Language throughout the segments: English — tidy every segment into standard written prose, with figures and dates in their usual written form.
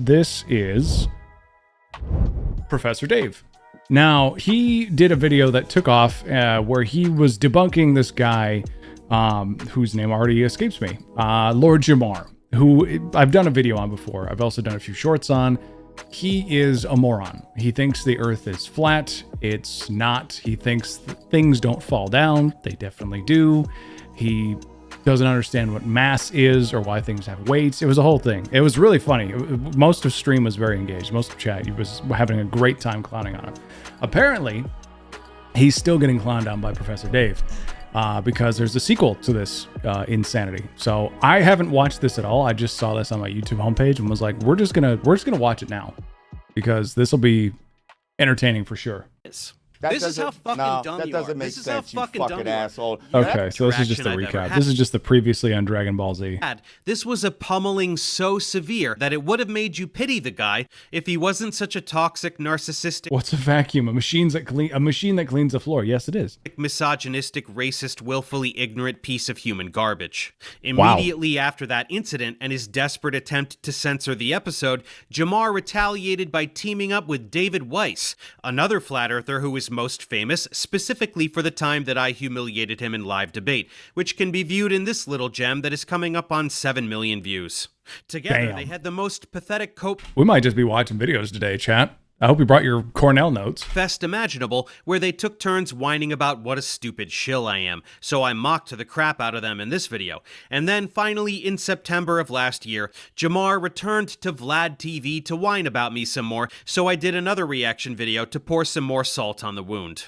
this is Professor Dave. Now, he did a video that took off where he was debunking this guy whose name already escapes me, Lord Jamar, who I've done a video on before. I've also done a few shorts on. He is a moron. He thinks the earth is flat. It's not. He thinks things don't fall down. They definitely do. He doesn't understand what mass is or why things have weights. It was a whole thing. It was really funny. Most of stream was very engaged. Most of chat was having a great time clowning on him. Apparently, he's still getting clowned on by Professor Dave because there's a sequel to this insanity. So I haven't watched this at all. I just saw this on my YouTube homepage and was like, we're just gonna watch it now because this will be entertaining for sure. This is how fucking dumb you are. That doesn't make sense, you fucking asshole. Okay, so this is just a recap. This is just the previously on Dragon Ball Z. This was a pummeling so severe that it would have made you pity the guy if he wasn't such a toxic, narcissistic... What's a vacuum? A machine that cleans the floor. Yes, it is. Misogynistic, racist, willfully ignorant piece of human garbage. Immediately after that incident and his desperate attempt to censor the episode, Jamar retaliated by teaming up with David Weiss, another flat earther who is most famous specifically for the time that I humiliated him in live debate, which can be viewed in this little gem that is coming up on 7 million views. Together, they had the most pathetic cope... We might just be watching videos today, chat. I hope you brought your Cornell notes. ...fest imaginable, where they took turns whining about what a stupid shill I am, so I mocked the crap out of them in this video. And then, finally, in September of last year, Jamar returned to Vlad TV to whine about me some more, so I did another reaction video to pour some more salt on the wound.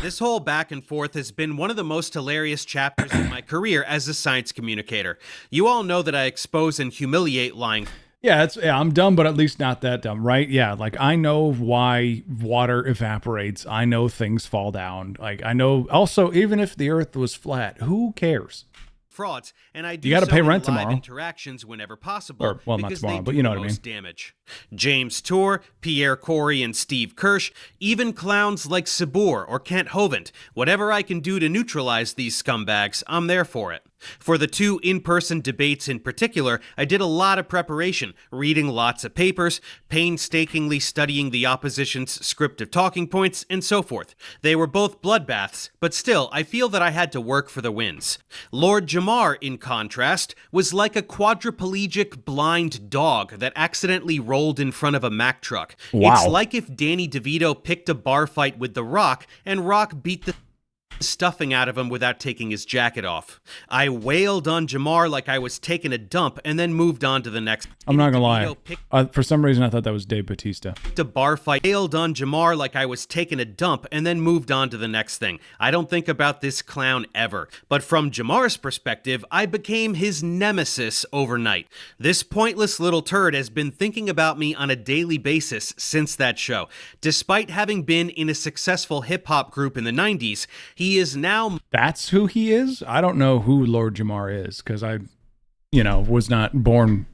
This whole back and forth has been one of the most hilarious chapters in my career as a science communicator. You all know that I expose and humiliate lying... Yeah, I'm dumb, but at least not that dumb, right? Yeah, like I know why water evaporates. I know things fall down. Like I know also, even if the earth was flat, who cares? Frauds, and I do you got to so pay in rent live tomorrow. Interactions whenever possible. Or, well, not tomorrow, but you know what I mean. Damage. James Tour, Pierre Corey, and Steve Kirsch, even clowns like Sabur or Kent Hovind. Whatever I can do to neutralize these scumbags, I'm there for it. For the 2 in-person debates in particular, I did a lot of preparation, reading lots of papers, painstakingly studying the opposition's script of talking points, and so forth. They were both bloodbaths, but still, I feel that I had to work for the wins. Lord Jamar, in contrast, was like a quadriplegic blind dog that accidentally rolled in front of a Mack truck. Wow. It's like if Danny DeVito picked a bar fight with The Rock, and Rock beat the stuffing out of him without taking his jacket off. I wailed on Jamar like I was taking a dump and then moved on to the next. I'm not gonna lie. For some reason, I thought that was Dave Bautista. The bar fight. Wailed on Jamar like I was taking a dump and then moved on to the next thing. I don't think about this clown ever. But from Jamar's perspective, I became his nemesis overnight. This pointless little turd has been thinking about me on a daily basis since that show. Despite having been in a successful hip-hop group in the 90s, he is now... That's who he is? I don't know who Lord Jamar is, because I, was not born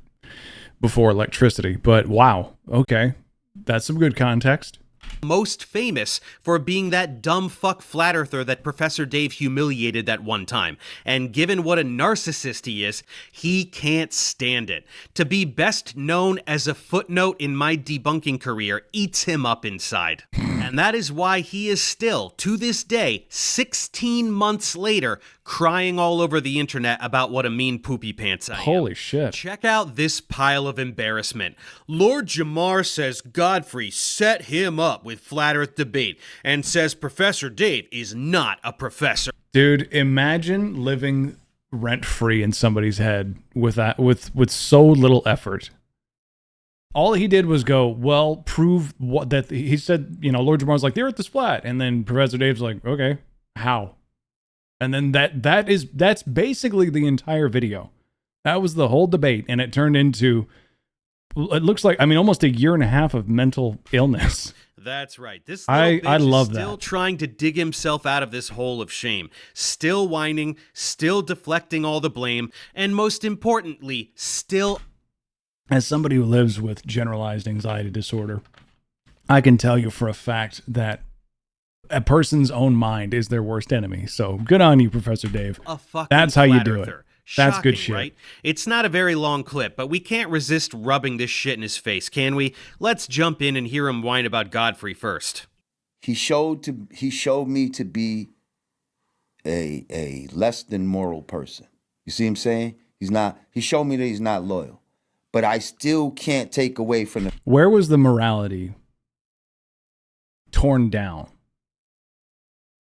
before electricity. But wow, okay. That's some good context. Most famous for being that dumb fuck flat earther that Professor Dave humiliated that one time. And given what a narcissist he is, he can't stand it. To be best known as a footnote in my debunking career eats him up inside. And that is why he is still, to this day, 16 months later, crying all over the internet about what a mean poopy pants I am. Holy shit. Check out this pile of embarrassment. Lord Jamar says Godfrey set him up with Flat Earth debate and says Professor Dave is not a professor. Dude, imagine living rent-free in somebody's head with that, with so little effort. All he did was go, well, prove what that he said, Lord Jamar's like, the earth is flat. And then Professor Dave's like, okay, how? And then that's basically the entire video. That was the whole debate. And it turned into, it looks like, almost a year and a half of mental illness. That's right. This little bitch I love is still that. Trying to dig himself out of this hole of shame. Still whining, still deflecting all the blame, and most importantly, still... As somebody who lives with generalized anxiety disorder, I can tell you for a fact that a person's own mind is their worst enemy. So good on you, Professor Dave. A fucking That's how you flat do earther. it. That's good Shocking, shit. right? It's not a very long clip, but we can't resist rubbing this shit in his face, can we? Let's jump in and hear him whine about Godfrey first. He showed me to be a less than moral person. You see what I'm saying? He showed me that he's not loyal. But I still can't take away from the... Where was the morality torn down?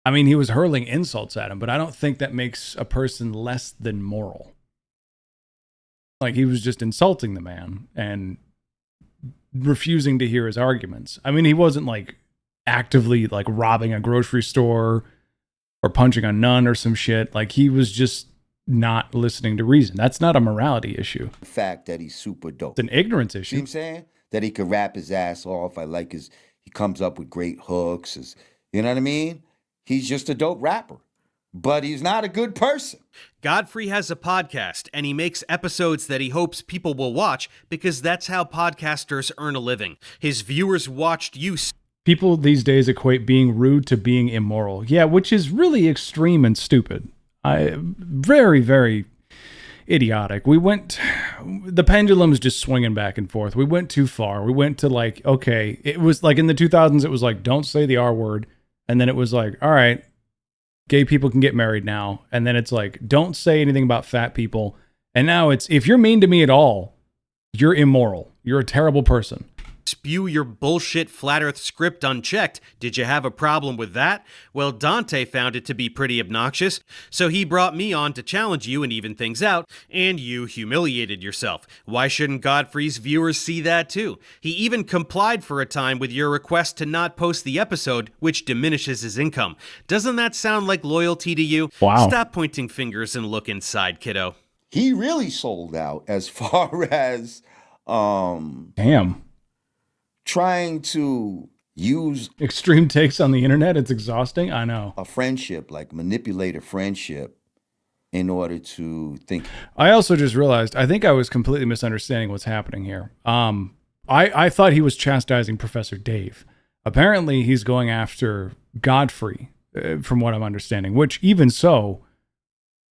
I mean, he was hurling insults at him, but I don't think that makes a person less than moral. Like, he was just insulting the man and refusing to hear his arguments. I mean, he wasn't like actively like robbing a grocery store or punching a nun or some shit. Like, he was just not listening to reason. That's not a morality issue. The fact that he's super dope. It's an ignorance issue. See what I'm saying? That he could rap his ass off. I like he comes up with great hooks. You know what I mean? He's just a dope rapper. But he's not a good person. Godfrey has a podcast, and he makes episodes that he hopes people will watch because that's how podcasters earn a living. His viewers watched you... People these days equate being rude to being immoral. Yeah, which is really extreme and stupid. Very, very idiotic. The pendulum's just swinging back and forth. We went too far. We went to like, okay, it was like in the 2000s, it was like, don't say the R word. And then it was like, all right, gay people can get married now. And then it's like, don't say anything about fat people. And now it's, if you're mean to me at all, you're immoral. You're a terrible person. Spew your bullshit flat earth script unchecked. Did you have a problem with that? Well, Dante found it to be pretty obnoxious, so he brought me on to challenge you and even things out, and you humiliated yourself. Why shouldn't Godfrey's viewers see that too? He even complied for a time with your request to not post the episode, which diminishes his income. Doesn't that sound like loyalty to you? Wow. Stop pointing fingers and look inside, kiddo. He really sold out as far as Damn. Trying to use extreme takes on the internet. It's exhausting. I know. A friendship, like manipulate a friendship in order to think. I also just realized, I think I was completely misunderstanding what's happening here. I thought he was chastising Professor Dave. Apparently he's going after Godfrey, from what I'm understanding, which even so,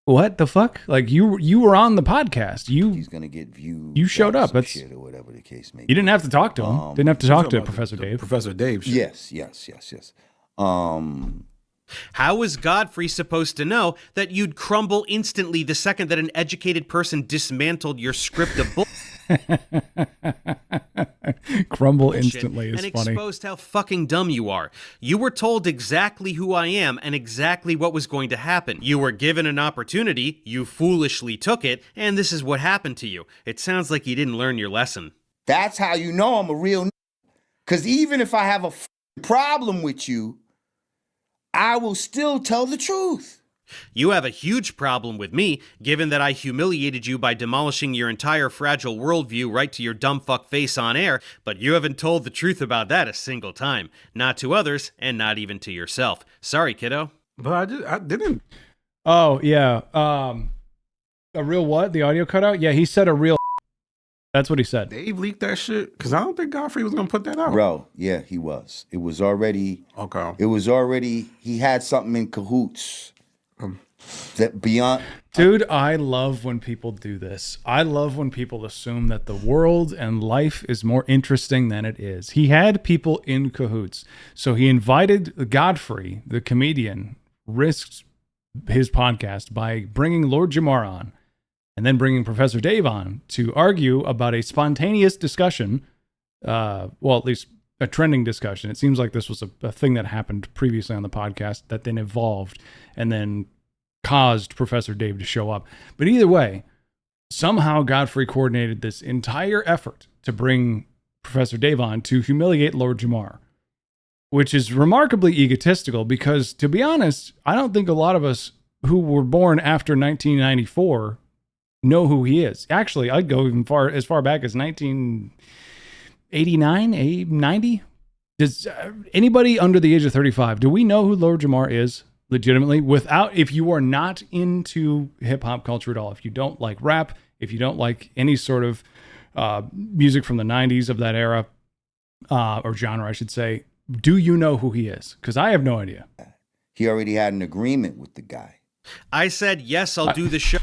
what the fuck? Like you were on the podcast. He's gonna get viewed. You showed up. That's shit or whatever the case may be. You didn't have to talk to him. Didn't have to talk to Professor Dave. Professor Dave. Shit. Yes. How is Godfrey supposed to know that you'd crumble instantly the second that an educated person dismantled your script of bull? Crumble instantly is and funny. Exposed how fucking dumb you are. You were told exactly who I am and exactly what was going to happen. You were given an opportunity, you foolishly took it, and this is what happened to you. It sounds like you didn't learn your lesson. That's how you know I'm a real. Because even if I have a problem with you, I will still tell the truth. You have a huge problem with me, given that I humiliated you by demolishing your entire fragile worldview right to your dumb fuck face on air, but you haven't told the truth about that a single time. Not to others, and not even to yourself. Sorry, kiddo. But I didn't. Oh, yeah. A real what? The audio cut out? Yeah, he said a real. That's what he said. Dave leaked that shit? Because I don't think Godfrey was going to put that out. Bro, yeah, he was. It was already. Okay. It was already. He had something in cahoots. That beyond. Dude, I love when people do this. I love when people assume that the world and life is more interesting than it is. He had people in cahoots. So he invited Godfrey, the comedian, risked his podcast by bringing Lord Jamar on and then bringing Professor Dave on to argue about a spontaneous discussion. Well, at least a trending discussion. It seems like this was a thing that happened previously on the podcast that then evolved and then caused Professor Dave to show up. But either way, somehow Godfrey coordinated this entire effort to bring Professor Dave on to humiliate Lord Jamar, which is remarkably egotistical because, to be honest, I don't think a lot of us who were born after 1994 know who he is. Actually, I'd go even as far back as 1989, 90. Does anybody under the age of 35, do we know who Lord Jamar is? Legitimately, if you are not into hip hop culture at all, if you don't like rap, if you don't like any sort of music from the 90s of that era, or genre, I should say, do you know who he is? Because I have no idea. He already had an agreement with the guy. I said, yes, I'll do the show.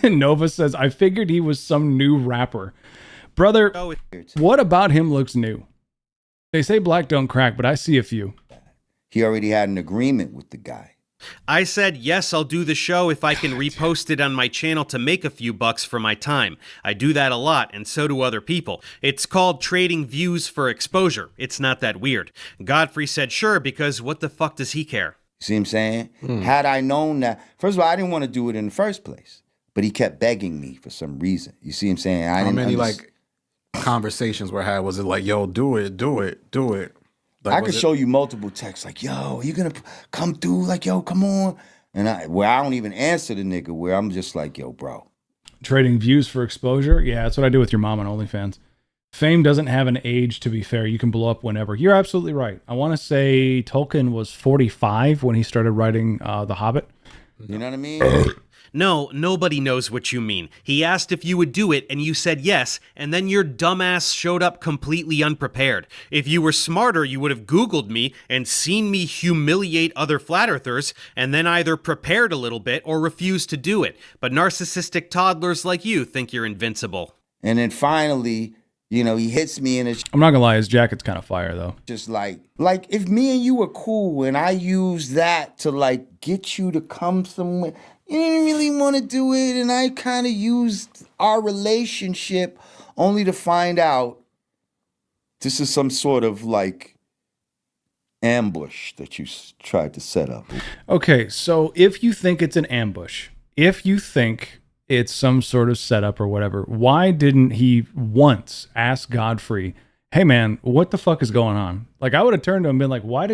Nova says, I figured he was some new rapper. Brother, what about him looks new? They say black don't crack, but I see a few. He already had an agreement with the guy. I said, yes, I'll do the show if I can repost it on my channel to make a few bucks for my time. I do that a lot, and so do other people. It's called trading views for exposure. It's not that weird. Godfrey said, sure, because what the fuck does he care? You see what I'm saying? Had I known that, first of all, I didn't want to do it in the first place, but he kept begging me for some reason. You see what I'm saying? How many like conversations were had? Was it like, yo, do it, do it, do it? Like, I could show you multiple texts like, yo, are you gonna come through? Like, yo, come on. And where I don't even answer the nigga, where I'm just like, yo, bro. Trading views for exposure? Yeah, that's what I do with your mom on OnlyFans. Fame doesn't have an age, to be fair. You can blow up whenever. You're absolutely right. I want to say Tolkien was 45 when he started writing The Hobbit. You know what I mean? No, nobody knows what you mean. He asked if you would do it, and you said yes, and then your dumbass showed up completely unprepared. If you were smarter, you would have Googled me and seen me humiliate other flat earthers, and then either prepared a little bit or refused to do it. But narcissistic toddlers like you think you're invincible. And then finally, you know, he hits me and it's I'm not gonna lie, his jacket's kind of fire though. just like if me and you were cool and I used that to like get you to come somewhere, you didn't really want to do it, and I kind of used our relationship only to find out this is some sort of like ambush that you tried to set up. Okay, so if you think it's an ambush, if you think it's some sort of setup or whatever, why didn't he once ask Godfrey, hey man, what the fuck is going on? Like, I would have turned to him and been like, what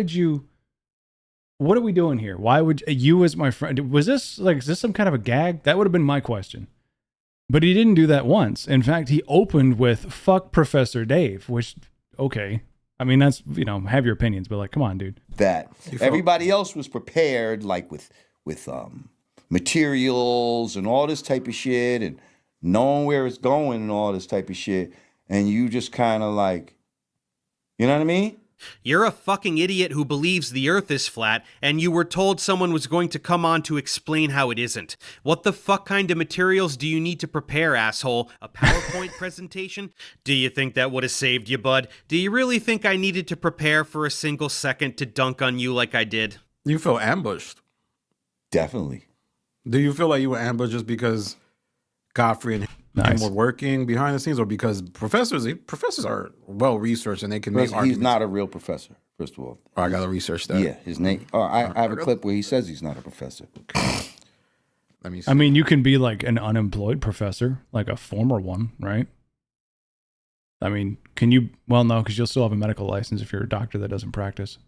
are we doing here? Why would you, as my friend, is this some kind of a gag? That would have been my question. But he didn't do that once. In fact, he opened with fuck Professor Dave, which, okay. I mean, that's, you know, have your opinions, but like, come on, dude. That everybody else was prepared, like with materials and all this type of shit and knowing where it's going and all this type of shit. And you just kind of like, you know what I mean? You're a fucking idiot who believes the earth is flat, and you were told someone was going to come on to explain how it isn't. What the fuck kind of materials do you need to prepare, asshole? A PowerPoint presentation? Do you think that would have saved you, bud? Do you really think I needed to prepare for a single second to dunk on you like I did? You feel ambushed. Definitely. Do you feel like you were ambushed just because Godfrey and him were working behind the scenes, or because professors are well researched and they can make arguments? He's not a real professor, first of all. Oh, I gotta research that. Yeah, his name. Oh, I have a clip where he says he's not a professor. Let me see. I mean, you can be like an unemployed professor, like a former one, right? I mean, can you? Well, no, because you'll still have a medical license if you're a doctor that doesn't practice.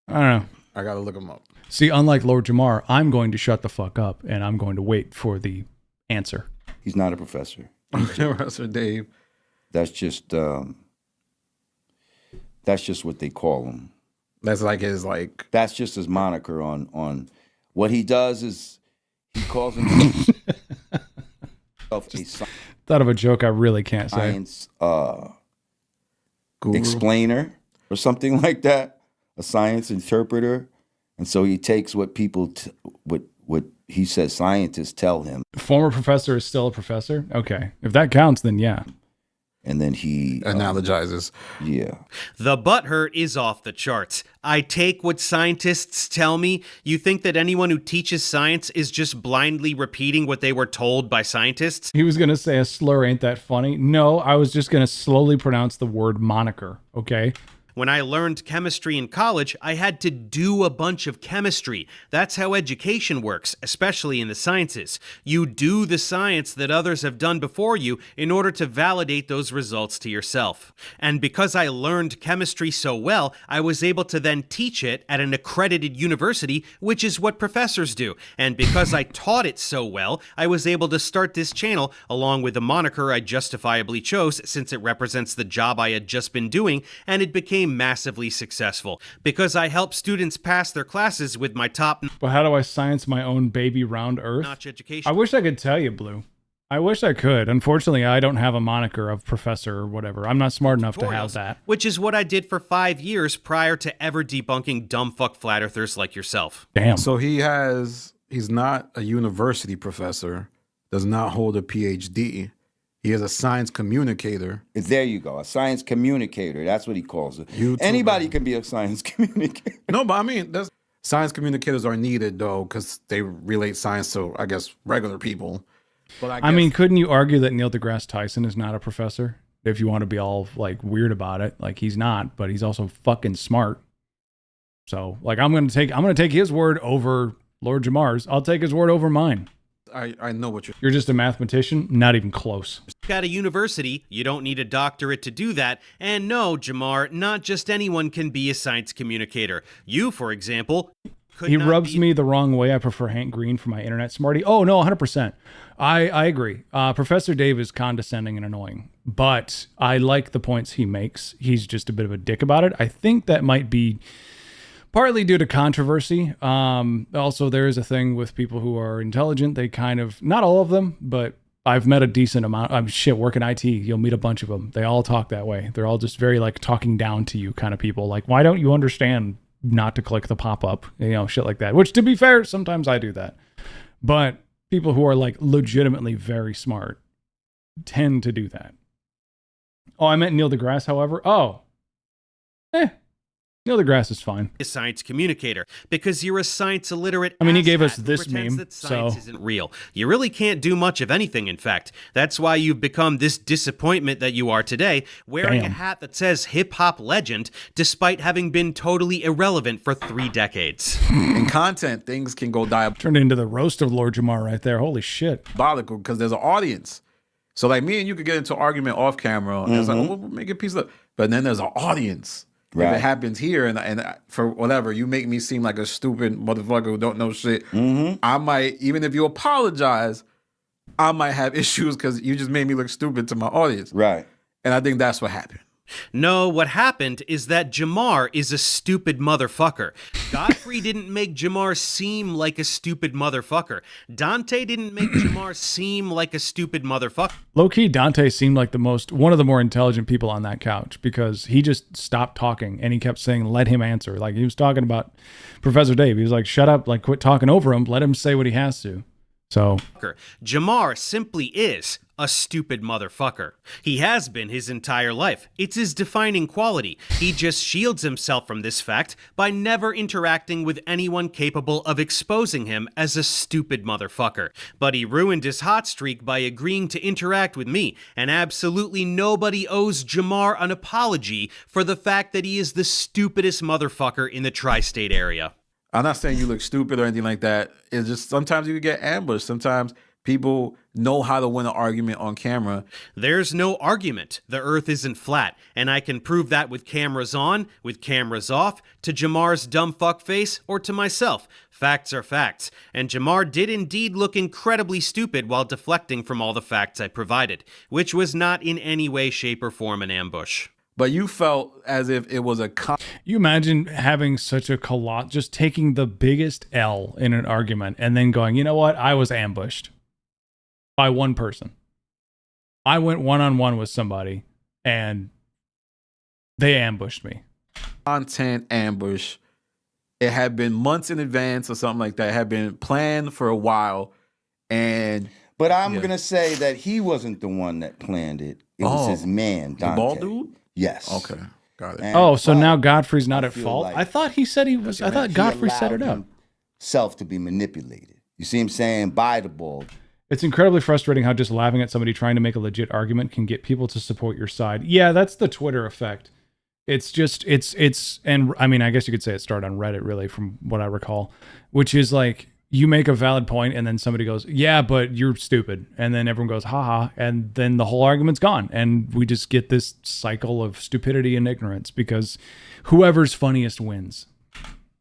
I don't know. I gotta look him up. See, unlike Lord Jamar, I'm going to shut the fuck up and I'm going to wait for the answer. He's not a professor. Professor Dave. That's just what they call him. That's like his like. That's just his moniker on what he does is he calls himself Thought of a joke I really can't say. Science explainer or something like that. A science interpreter. And so he takes what people, what he says scientists tell him. Former professor is still a professor? Okay. If that counts, then yeah. And then he analogizes. Yeah. The butthurt is off the charts. I take what scientists tell me. You think that anyone who teaches science is just blindly repeating what they were told by scientists? He was going to say a slur ain't that funny. No, I was just going to slowly pronounce the word moniker, okay? When I learned chemistry in college, I had to do a bunch of chemistry. That's how education works, especially in the sciences. You do the science that others have done before you in order to validate those results to yourself. And because I learned chemistry so well, I was able to then teach it at an accredited university, which is what professors do. And because I taught it so well, I was able to start this channel along with the moniker I justifiably chose since it represents the job I had just been doing, and it became massively successful because I help students pass their classes with my top But how do I science my own baby round earth? notch education. I wish I could tell you, Blue. I wish I could. Unfortunately, I don't have a moniker of professor or whatever. I'm not smart enough to have that. Which is what I did for 5 years prior to ever debunking dumb fuck flat earthers like yourself. Damn. So he has he's not a university professor, does not hold a PhD. He is a science communicator. There you go, a science communicator. That's what he calls it. YouTuber. Anybody can be a science communicator. No, but I mean, science communicators are needed, though, because they relate science to, I guess, regular people. But I mean, couldn't you argue that Neil deGrasse Tyson is not a professor? If you want to be all like weird about it, like he's not, but he's also fucking smart. So like, I'm gonna take his word over Lord Jamar's. I'll take his word over mine. I know what You're just a mathematician? Not even close. At a university, you don't need a doctorate to do that. And no, Jamar, not just anyone can be a science communicator. You, for example, he rubs me the wrong way. I prefer Hank Green for my internet smarty. Oh, no, 100%. I agree. Professor Dave is condescending and annoying, but I like the points he makes. He's just a bit of a dick about it. I think that might be partly due to controversy. Also, there is a thing with people who are intelligent. They kind of, not all of them, but I've met a decent amount. Work in IT. You'll meet a bunch of them. They all talk that way. They're all just very like talking down to you kind of people. Like, why don't you understand not to click the pop-up? You know, shit like that. Which, to be fair, sometimes I do that. But people who are like legitimately very smart tend to do that. Oh, I meant Neil deGrasse, however. Neil deGrasse is fine. A science communicator, because you're a science illiterate. I mean, he gave us asshat who this pretends meme, that science so isn't real. You really can't do much of anything, in fact. That's why you've become this disappointment that you are today, wearing a hat that says hip-hop legend, despite having been totally irrelevant for 3 decades. In content, things can go turned into the roast of Lord Jamar right there. Holy shit. diabolical because there's an audience. So like me and you could get into an argument off camera, and it's like, we'll make a piece of, but then there's an audience. Right. If it happens here and for whatever, you make me seem like a stupid motherfucker who don't know shit. I might, even if you apologize, I might have issues because you just made me look stupid to my audience. Right. And I think that's what happened. No, what happened is that Jamar is a stupid motherfucker. Godfrey didn't make Jamar seem like a stupid motherfucker. Dante didn't make Jamar seem like a stupid motherfucker. Low-key, Dante seemed like one of the more intelligent people on that couch because he just stopped talking and he kept saying, let him answer. Like he was talking about Professor Dave. He was like, shut up, like quit talking over him. Let him say what he has to. So Jamar simply is a stupid motherfucker. He has been his entire life. It's his defining quality. He just shields himself from this fact by never interacting with anyone capable of exposing him as a stupid motherfucker. But he ruined his hot streak by agreeing to interact with me, and absolutely nobody owes Jamar an apology for the fact that he is the stupidest motherfucker in the tri-state area. I'm not saying you look stupid or anything like that. It's just sometimes you get ambushed. Sometimes people know how to win an argument on camera. There's no argument. The earth isn't flat. And I can prove that with cameras on, with cameras off, to Jamar's dumb fuck face, or to myself. Facts are facts. And Jamar did indeed look incredibly stupid while deflecting from all the facts I provided, which was not in any way, shape, or form an ambush. But you felt as if it was a... You imagine having such a just taking the biggest L in an argument and then going, you know what? I was ambushed by one person. I went one-on-one with somebody and they ambushed me. Content ambush. It had been months in advance or something like that. It had been planned for a while. But I'm going to say that he wasn't the one that planned it. It was his man, Dante. The bald dude? Yes. Okay. Got it. And so now Godfrey's not at fault? Like I thought he said he was. I thought Godfrey set it up. Himself to be manipulated. You see him saying, by the ball. It's incredibly frustrating how just laughing at somebody trying to make a legit argument can get people to support your side. Yeah, that's the Twitter effect. It's just, and I mean, I guess you could say it started on Reddit, really, from what I recall, which is like, you make a valid point and then somebody goes, yeah, but you're stupid. And then everyone goes, haha. And then the whole argument's gone. And we just get this cycle of stupidity and ignorance because whoever's funniest wins.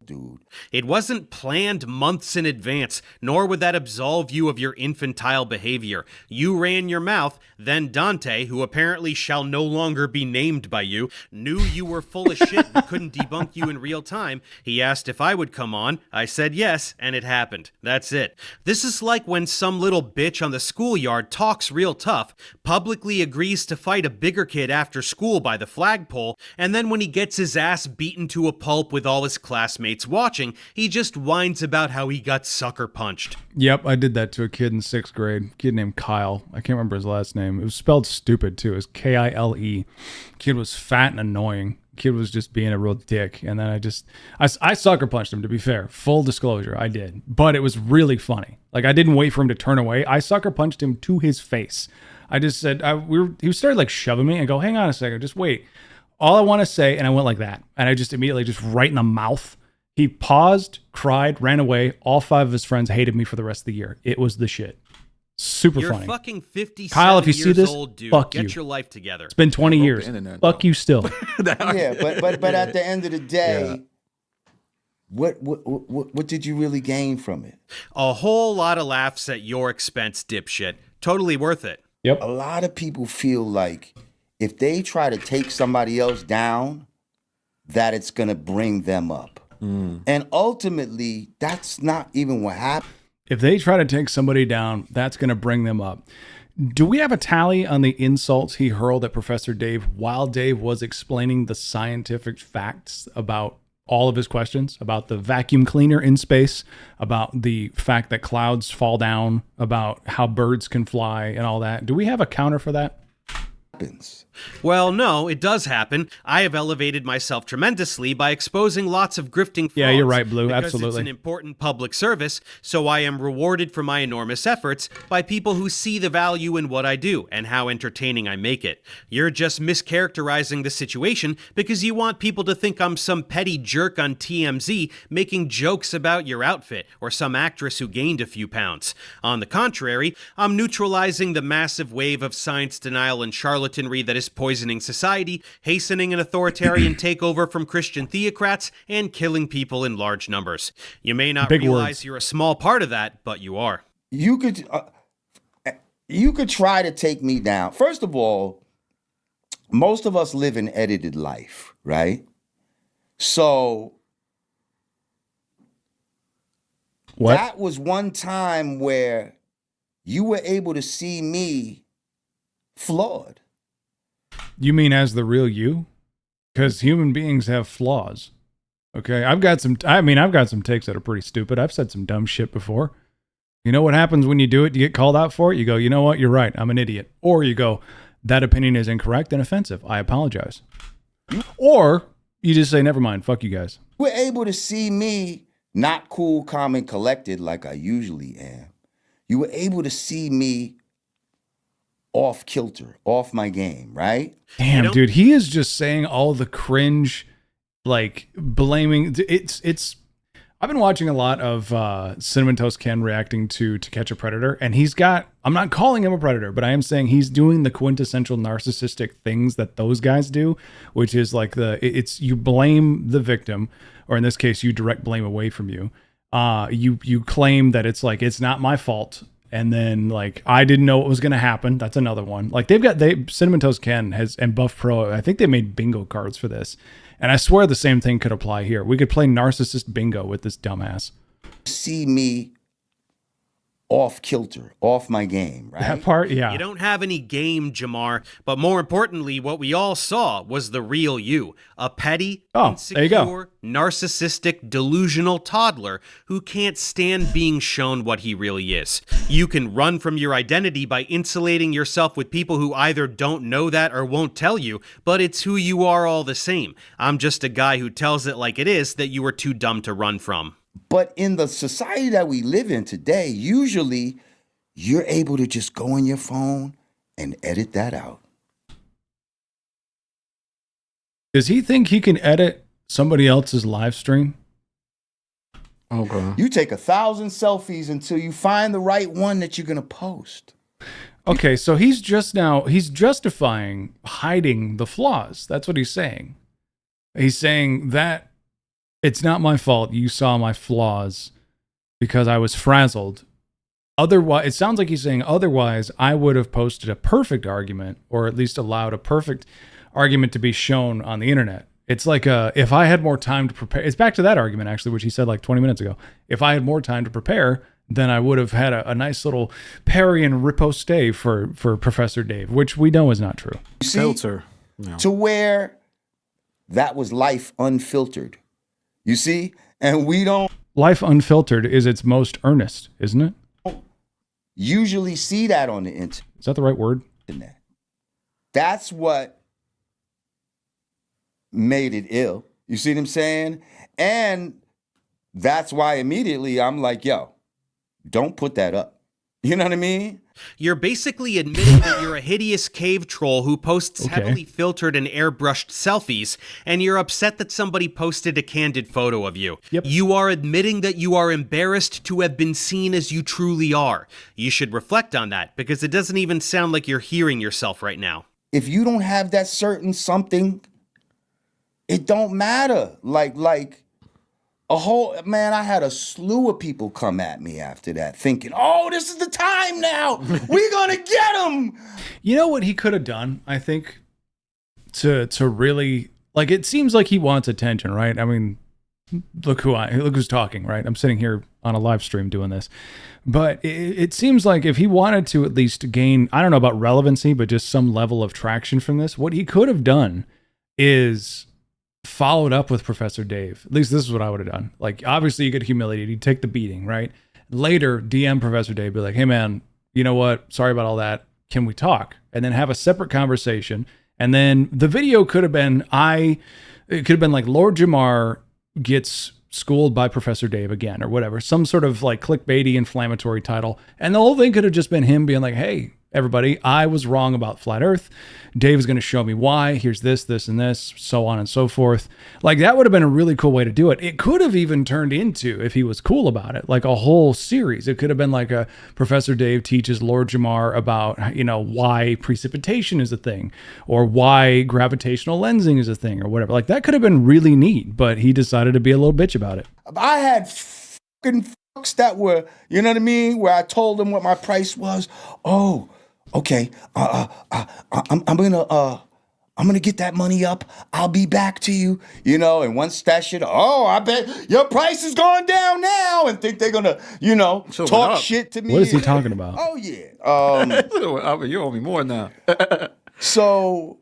Dude. It wasn't planned months in advance, nor would that absolve you of your infantile behavior. You ran your mouth, then Dante, who apparently shall no longer be named by you, knew you were full of shit but couldn't debunk you in real time. He asked if I would come on. I said yes, and it happened. That's it. This is like when some little bitch on the schoolyard talks real tough, publicly agrees to fight a bigger kid after school by the flagpole, and then when he gets his ass beaten to a pulp with all his classmates, hates watching, he just whines about how he got sucker punched. Yep, I did that to a kid in 6th grade. A kid named Kyle. I can't remember his last name. It was spelled stupid, too. It was Kile. Kid was fat and annoying. Kid was just being a real dick. And then I sucker punched him, to be fair. Full disclosure, I did. But it was really funny. Like, I didn't wait for him to turn away. I sucker punched him to his face. I just said, he started like shoving me and go, hang on a second, just wait. All I want to say, and I went like that. And I just immediately just right in the mouth. He paused, cried, ran away. All 5 of his friends hated me for the rest of the year. It was the shit. Super You're funny. Fucking 57 Kyle, if you see years this, old, dude. fuck Get you. your life together. It's been 20 years. internet, Fuck you still. Yeah, but at the end of the day, what did you really gain from it? A whole lot of laughs at your expense, dipshit. Totally worth it. Yep. A lot of people feel like if they try to take somebody else down, that it's going to bring them up. And ultimately, that's not even what happened. If they try to take somebody down, that's going to bring them up. Do we have a tally on the insults he hurled at Professor Dave while Dave was explaining the scientific facts about all of his questions, about the vacuum cleaner in space, about the fact that clouds fall down, about how birds can fly and all that? Do we have a counter for that? Well, no, it does happen. I have elevated myself tremendously by exposing lots of grifting frauds. Yeah, you're right, Blue. Because Absolutely. it's an important public service, so I am rewarded for my enormous efforts by people who see the value in what I do and how entertaining I make it. You're just mischaracterizing the situation because you want people to think I'm some petty jerk on TMZ making jokes about your outfit or some actress who gained a few pounds. On the contrary, I'm neutralizing the massive wave of science denial and charlatanry that is poisoning society, hastening an authoritarian takeover from Christian theocrats, and killing people in large numbers. You may not Big realize words. you're a small part of that, but you are. You could try to take me down. First of all, most of us live an edited life, right? So What? that was one time where you were able to see me flawed. You mean as the real you? Because human beings have flaws. Okay, I've got some takes that are pretty stupid. I've said some dumb shit before. You know what happens when you do it? You get called out for it. You go, you know what? You're right. I'm an idiot. Or you go, that opinion is incorrect and offensive. I apologize. Or you just say, never mind. Fuck you guys. You were able to see me not cool, calm, and collected like I usually am. You were able to see me off kilter, off my game, right? Damn, dude, he is just saying all the cringe, like blaming. It's. I've been watching a lot of Cinnamon Toast Ken reacting to Catch a Predator, and he's got. I'm not calling him a predator, but I am saying he's doing the quintessential narcissistic things that those guys do, which is like it's you blame the victim, or in this case, you direct blame away from you. You claim that it's like it's not my fault. And then like I didn't know what was gonna happen. That's another one. Like Cinnamon Toast Ken and Buff Pro. I think they made bingo cards for this, and I swear the same thing could apply here. We could play narcissist bingo with this dumbass. See me off kilter, off my game, right? That part, yeah. You don't have any game, Jamar, but more importantly, what we all saw was the real you. A petty, there you go. insecure, narcissistic, delusional toddler who can't stand being shown what he really is. You can run from your identity by insulating yourself with people who either don't know that or won't tell you, but it's who you are all the same. I'm just a guy who tells it like it is that you were too dumb to run from. But in the society that we live in today, usually you're able to just go on your phone and edit that out. Does he think he can edit somebody else's live stream? Okay. You take 1,000 selfies until you find the right one that you're going to post. Okay, so he's justifying hiding the flaws. That's what he's saying. He's saying that it's not my fault you saw my flaws because I was frazzled. Otherwise, it sounds like he's saying otherwise I would have posted a perfect argument, or at least allowed a perfect argument to be shown on the internet. It's like if I had more time to prepare. It's back to that argument, actually, which he said like 20 minutes ago. If I had more time to prepare, then I would have had a nice little parry and riposte for Professor Dave, which we know is not true. See, Filter. Yeah. to where that was life unfiltered. You see? And we don't Life unfiltered is its most earnest, isn't it? usually see that on the internet. Is that the right word? That's what made it ill. You see what I'm saying? And that's why immediately I'm like, yo, don't put that up. You know what I mean? You're basically admitting that you're a hideous cave troll who posts Okay. heavily filtered and airbrushed selfies, and you're upset that somebody posted a candid photo of you. Yep. You are admitting that you are embarrassed to have been seen as you truly are. You should reflect on that, because it doesn't even sound like you're hearing yourself right now. If you don't have that certain something, it don't matter. Like a whole, man, I had a slew of people come at me after that thinking, oh, this is the time now. We're going to get him. You know what he could have done, I think, to really, like, it seems like he wants attention, right? I mean, look who's talking, right? I'm sitting here on a live stream doing this. But it seems like if he wanted to at least gain, I don't know about relevancy, but just some level of traction from this, what he could have done is followed up with Professor Dave. At least this is what I would have done. Like, obviously you get humiliated, you take the beating, right? Later, DM Professor Dave, be like, hey man, you know what? Sorry about all that. Can we talk? And then have a separate conversation. And then the video could have been, it could have been like Lord Jamar gets schooled by Professor Dave again, or whatever, some sort of like clickbaity inflammatory title. And the whole thing could have just been him being like, hey, everybody, I was wrong about flat earth. Dave is going to show me why. Here's this, this, and this, so on and so forth. Like, that would have been a really cool way to do it. It could have even turned into, if he was cool about it, like a whole series. It could have been like a Professor Dave teaches Lord Jamar about, you know, why precipitation is a thing, or why gravitational lensing is a thing, or whatever. Like, that could have been really neat, but he decided to be a little bitch about it. I had fucking fucks that were, you know what I mean? Where I told them what my price was. Oh, okay. I'm gonna get that money up. I'll be back to you. You know, and once that shit, oh, I bet your price is going down now, and think they're gonna, you know, So what talk up? shit to me. What is he talking about? Oh yeah. You owe me more now. So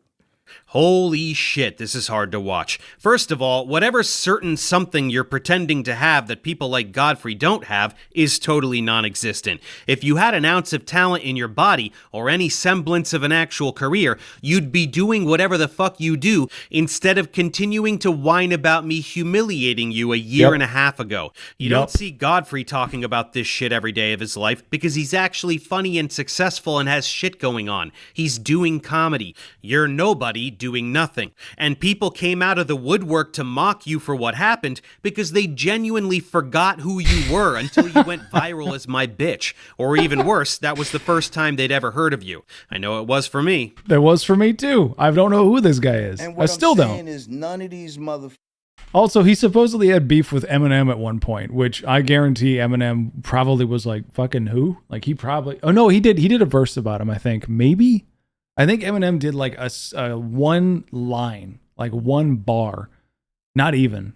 Holy shit, this is hard to watch. First of all, whatever certain something you're pretending to have that people like Godfrey don't have is totally non-existent. If you had an ounce of talent in your body, or any semblance of an actual career, you'd be doing whatever the fuck you do, instead of continuing to whine about me humiliating you a year Yep. and a half ago. You Yep. don't see Godfrey talking about this shit every day of his life, because he's actually funny and successful and has shit going on. He's doing comedy. You're nobody doing nothing. And people came out of the woodwork to mock you for what happened because they genuinely forgot who you were until you went viral as my bitch. Or even worse, that was the first time they'd ever heard of you. I know it was for me. That was for me too. I don't know who this guy is. and I what still I'm don't. saying is none of these motherfuckers. Also, he supposedly had beef with Eminem at one point, which I guarantee Eminem probably was like, fucking who? Like, he probably, oh no, he did a verse about him, I think. Maybe? I think Eminem did like a one line, like one bar, not even,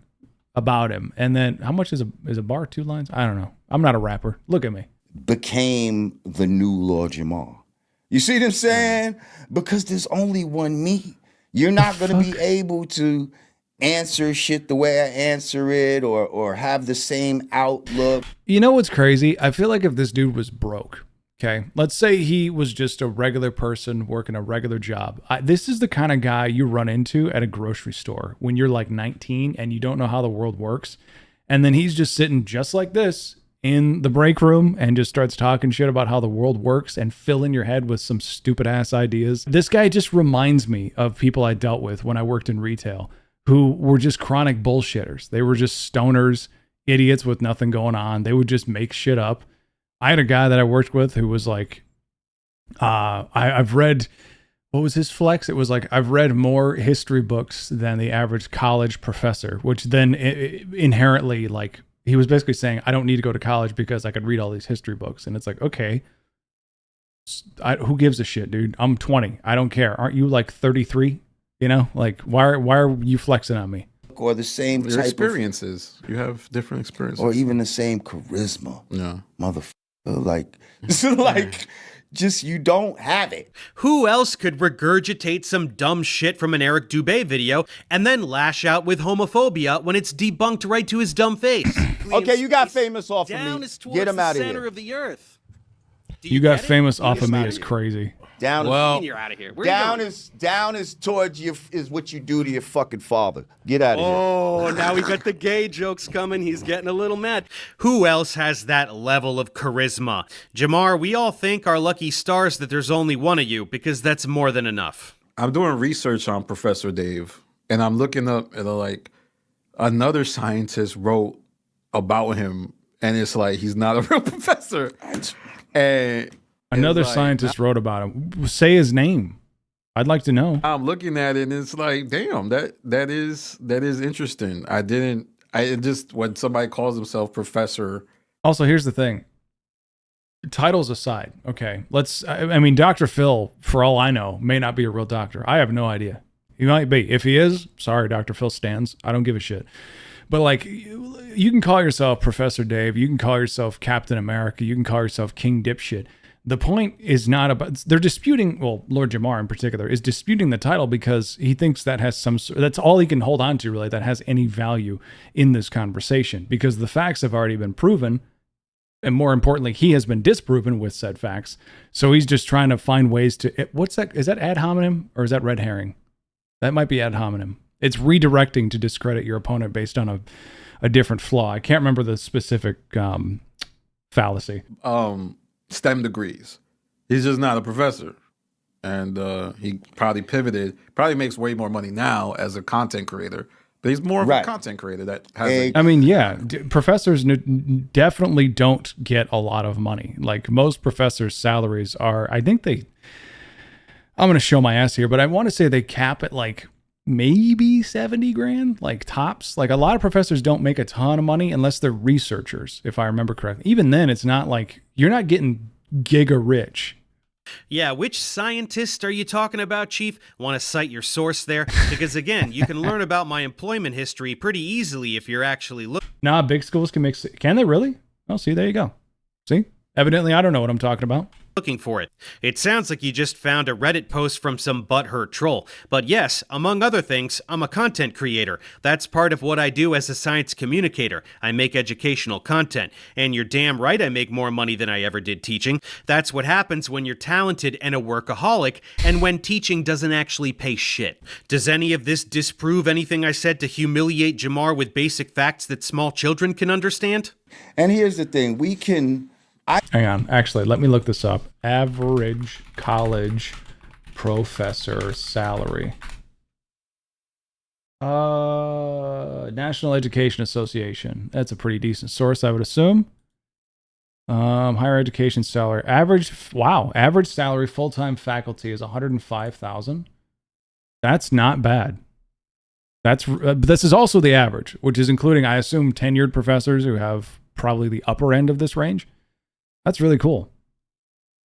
about him. And then how much is a bar? 2 lines? I don't know. I'm not a rapper. Look at me. Became the new Lord Jamar. You see what I'm saying? Because there's only one me. You're not going to be able to answer shit the way I answer it, or have the same outlook. You know what's crazy? I feel like if this dude was broke, okay, let's say he was just a regular person working a regular job. This is the kind of guy you run into at a grocery store when you're like 19 and you don't know how the world works. And then he's just sitting just like this in the break room and just starts talking shit about how the world works and filling your head with some stupid ass ideas. This guy just reminds me of people I dealt with when I worked in retail who were just chronic bullshitters. They were just stoners, idiots with nothing going on. They would just make shit up. I had a guy that I worked with who was like, I've read, what was his flex? It was like, I've read more history books than the average college professor, which then inherently, like, he was basically saying, I don't need to go to college because I could read all these history books. And it's like, okay, who gives a shit, dude? I'm 20. I don't care. Aren't you like 33? You know, like, why are you flexing on me? Or the same Your type experiences. You have different experiences. or even the same charisma. Yeah. Motherfucker. Like, like, Just you don't have it. Who else could regurgitate some dumb shit from an Eric Dubé video and then lash out with homophobia when it's debunked right to his dumb face? Okay, you got famous off of Down me. is towards Get him the out of center here. of the earth. Do You got get it? famous off of him me outta is here. crazy. Down. Well, You're out of here. Where are you going? Down is towards you is what you do to your fucking father. Get out of here. Oh, now we got the gay jokes coming. He's getting a little mad. Who else has that level of charisma? Jamar, we all think our lucky stars that there's only one of you because that's more than enough. I'm doing research on Professor Dave, and I'm looking up at like another scientist wrote about him, and it's like he's not a real professor. And Another it's like, scientist wrote about him. Say his name. I'd like to know. I'm looking at it, and it's like, damn, that is interesting. I just when somebody calls himself professor. Also, here's the thing. Titles aside, okay, I mean, Dr. Phil, for all I know, may not be a real doctor. I have no idea. He might be. If he is, sorry, Dr. Phil stands. I don't give a shit. But like, you can call yourself Professor Dave. You can call yourself Captain America. You can call yourself King Dipshit. The point is not about, they're disputing, well, Lord Jamar in particular is disputing the title because he thinks that has that's all he can hold on to really that has any value in this conversation because the facts have already been proven. And more importantly, he has been disproven with said facts. So he's just trying to find ways to, what's that? Is that ad hominem or is that red herring? That might be ad hominem. It's redirecting to discredit your opponent based on a different flaw. I can't remember the specific fallacy. STEM degrees. He's just not a professor. And he probably pivoted, probably makes way more money now as a content creator, but he's more of a content creator that has I mean, yeah, professors definitely don't get a lot of money. Like most professors' salaries are, I'm going to show my ass here, but I want to say they cap at like maybe 70 grand, like tops. Like a lot of professors don't make a ton of money unless they're researchers, if I remember correctly. Even then, it's not like you're not getting giga rich. Yeah, which scientist are you talking about, Chief? Want to cite your source there? Because again, you can learn about my employment history pretty easily if you're actually looking. Nah, big schools can they really? Oh, see, there you go. See? Evidently, I don't know what I'm talking about. For it. It sounds like you just found a Reddit post from some butthurt troll. But yes, among other things, I'm a content creator. That's part of what I do as a science communicator. I make educational content. And you're damn right I make more money than I ever did teaching. That's what happens when you're talented and a workaholic, and when teaching doesn't actually pay shit. Does any of this disprove anything I said to humiliate Jamar with basic facts that small children can understand? And here's the thing, Hang on. Actually, let me look this up. Average college professor salary. National Education Association. That's a pretty decent source, I would assume. Higher education salary. Average salary full-time faculty is $105,000. That's not bad. This is also the average, which is including, I assume, tenured professors who have probably the upper end of this range. That's really cool.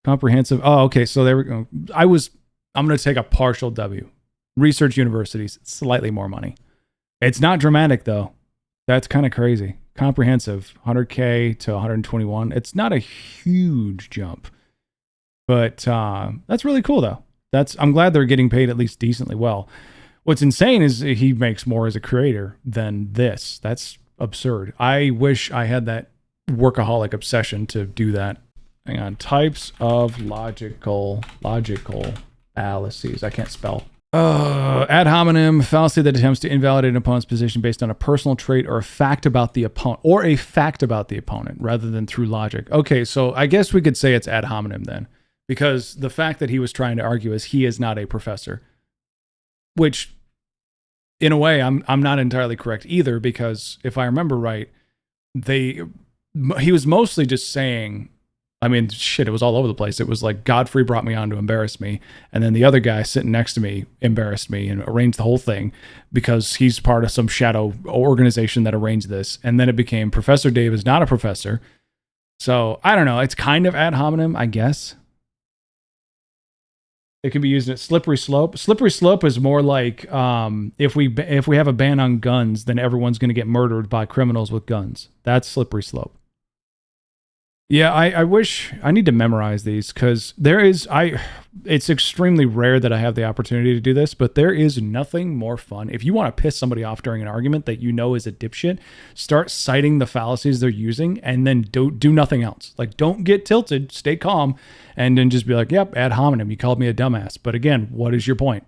Comprehensive. Oh, okay. So there we go. I'm going to take a partial W. Research universities, slightly more money. It's not dramatic though. That's kind of crazy. Comprehensive, 100K to 121. It's not a huge jump, but that's really cool though. I'm glad they're getting paid at least decently well. What's insane is he makes more as a creator than this. That's absurd. I wish I had that workaholic obsession to do that. Hang on. Types of logical fallacies. I can't spell. Ad hominem, fallacy that attempts to invalidate an opponent's position based on a personal trait or a fact about the opponent, rather than through logic. Okay, so I guess we could say it's ad hominem then, because the fact that he was trying to argue is he is not a professor, which in a way I'm not entirely correct either, because if I remember right, he was mostly just saying, I mean, shit, it was all over the place. It was like Godfrey brought me on to embarrass me, and then the other guy sitting next to me embarrassed me and arranged the whole thing because he's part of some shadow organization that arranged this. And then it became Professor Dave is not a professor. So I don't know. It's kind of ad hominem, I guess. It can be used at slippery slope. Slippery slope is more like if we have a ban on guns, then everyone's going to get murdered by criminals with guns. That's slippery slope. Yeah, I wish I need to memorize these because it's extremely rare that I have the opportunity to do this, but there is nothing more fun. If you want to piss somebody off during an argument that you know is a dipshit, start citing the fallacies they're using and then do nothing else. Like, don't get tilted, stay calm, and then just be like, yep, ad hominem, you called me a dumbass. But again, what is your point?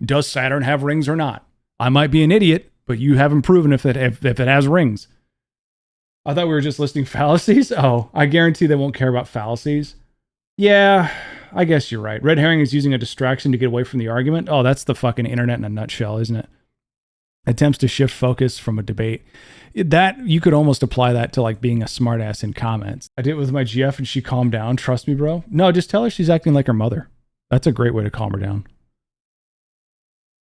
Does Saturn have rings or not? I might be an idiot, but you haven't proven if it has rings. I thought we were just listing fallacies. Oh, I guarantee they won't care about fallacies. Yeah, I guess you're right. Red herring is using a distraction to get away from the argument. Oh, that's the fucking internet in a nutshell, isn't it? Attempts to shift focus from a debate. That, you could almost apply that to like being a smartass in comments. I did it with my GF and she calmed down. Trust me, bro. No, just tell her she's acting like her mother. That's a great way to calm her down.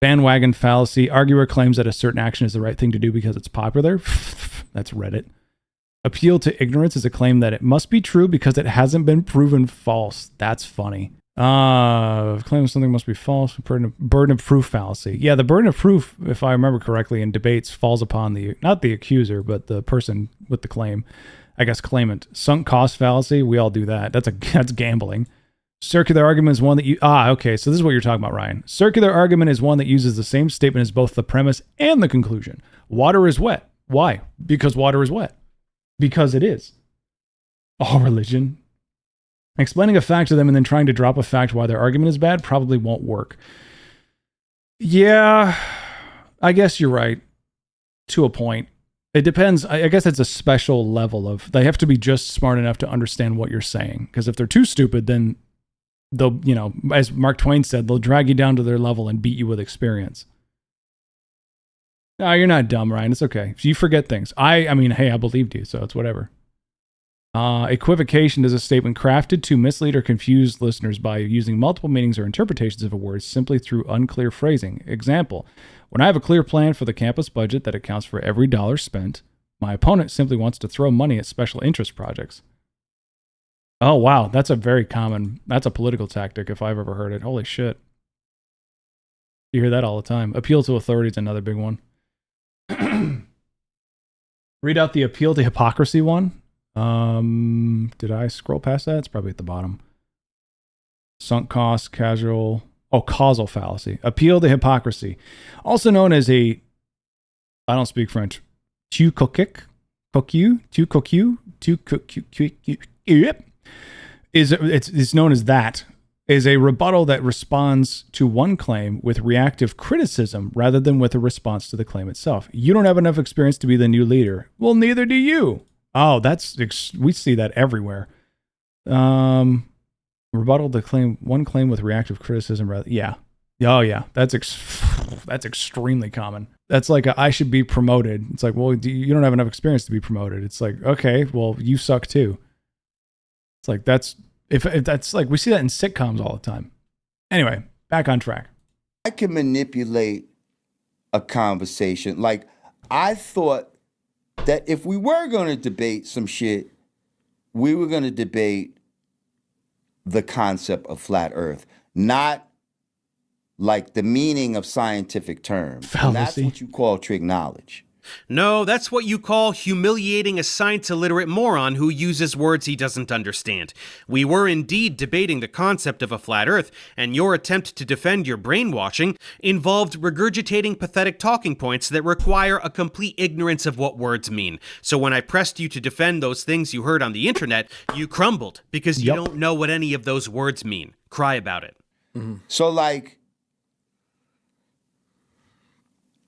Bandwagon fallacy. Arguer claims that a certain action is the right thing to do because it's popular. That's Reddit. Appeal to ignorance is a claim that it must be true because it hasn't been proven false. That's funny. Claim something must be false. Burden of proof fallacy. Yeah, the burden of proof, if I remember correctly, in debates falls upon not the accuser, but the person with the claim. I guess claimant. Sunk cost fallacy. We all do that. That's gambling. Circular argument is one that okay, so this is what you're talking about, Ryan. Circular argument is one that uses the same statement as both the premise and the conclusion. Water is wet. Why? Because water is wet. Because it is. All religion. Explaining a fact to them and then trying to drop a fact why their argument is bad probably won't work. Yeah, I guess you're right. To a point. It depends. I guess it's a special level of, they have to be just smart enough to understand what you're saying. Because if they're too stupid, then they'll, as Mark Twain said, they'll drag you down to their level and beat you with experience. No, you're not dumb, Ryan. It's okay. You forget things. I mean, hey, I believed you, so it's whatever. Equivocation is a statement crafted to mislead or confuse listeners by using multiple meanings or interpretations of a word simply through unclear phrasing. Example, when I have a clear plan for the campus budget that accounts for every dollar spent, my opponent simply wants to throw money at special interest projects. Oh, wow. That's a political tactic if I've ever heard it. Holy shit. You hear that all the time. Appeal to authority is another big one. Read out the appeal to hypocrisy one. Did I scroll past that? It's probably at the bottom. Sunk cost, causal fallacy. Appeal to hypocrisy. Also known as I don't speak French. Tu coquic. It's known as that. Is a rebuttal that responds to one claim with reactive criticism rather than with a response to the claim itself. You don't have enough experience to be the new leader. Well, neither do you. Oh, we see that everywhere. Rebuttal to one claim with reactive criticism rather. Yeah. Oh, yeah. That's extremely common. That's like I should be promoted. It's like, well, you don't have enough experience to be promoted. It's like, okay, well, you suck too. It's like if that's like, we see that in sitcoms all the time. Anyway, back on track. I can manipulate a conversation. Like, I thought that if we were going to debate some shit, we were going to debate the concept of flat earth, not like the meaning of scientific terms. And that's what you call trig knowledge. No, that's what you call humiliating a science-illiterate moron who uses words he doesn't understand. We were indeed debating the concept of a flat earth, and your attempt to defend your brainwashing involved regurgitating pathetic talking points that require a complete ignorance of what words mean. So when I pressed you to defend those things you heard on the internet, you crumbled because you don't know what any of those words mean. Cry about it. Mm-hmm. So, like,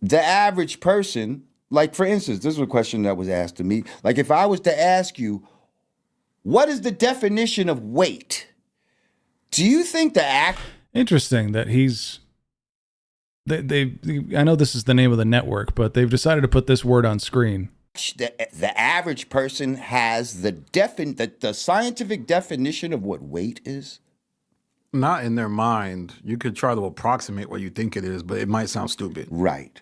the average person... Like, for instance, this is a question that was asked to me. Like, if I was to ask you, what is the definition of weight? Do you think the act... Interesting that I know this is the name of the network, but they've decided to put this word on screen. The average person has the scientific definition of what weight is? Not in their mind. You could try to approximate what you think it is, but it might sound stupid. Right.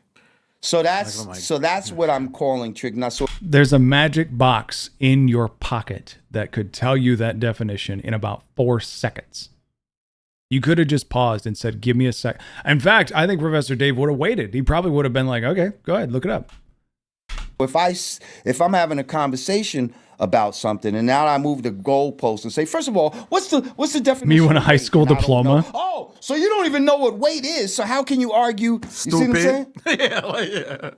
So that's what I'm calling trig. Now, so there's a magic box in your pocket that could tell you that definition in about 4 seconds. You could have just paused and said, give me a sec. In fact, I think Professor Dave would have waited. He probably would have been like, okay, go ahead, look it up. If I'm having a conversation about something, and now I move the goalpost and say, first of all, what's the definition? Me want a of high weight? school And I don't diploma. know. Oh, so you don't even know what weight is? So how can you argue? You see what I'm saying? Yeah.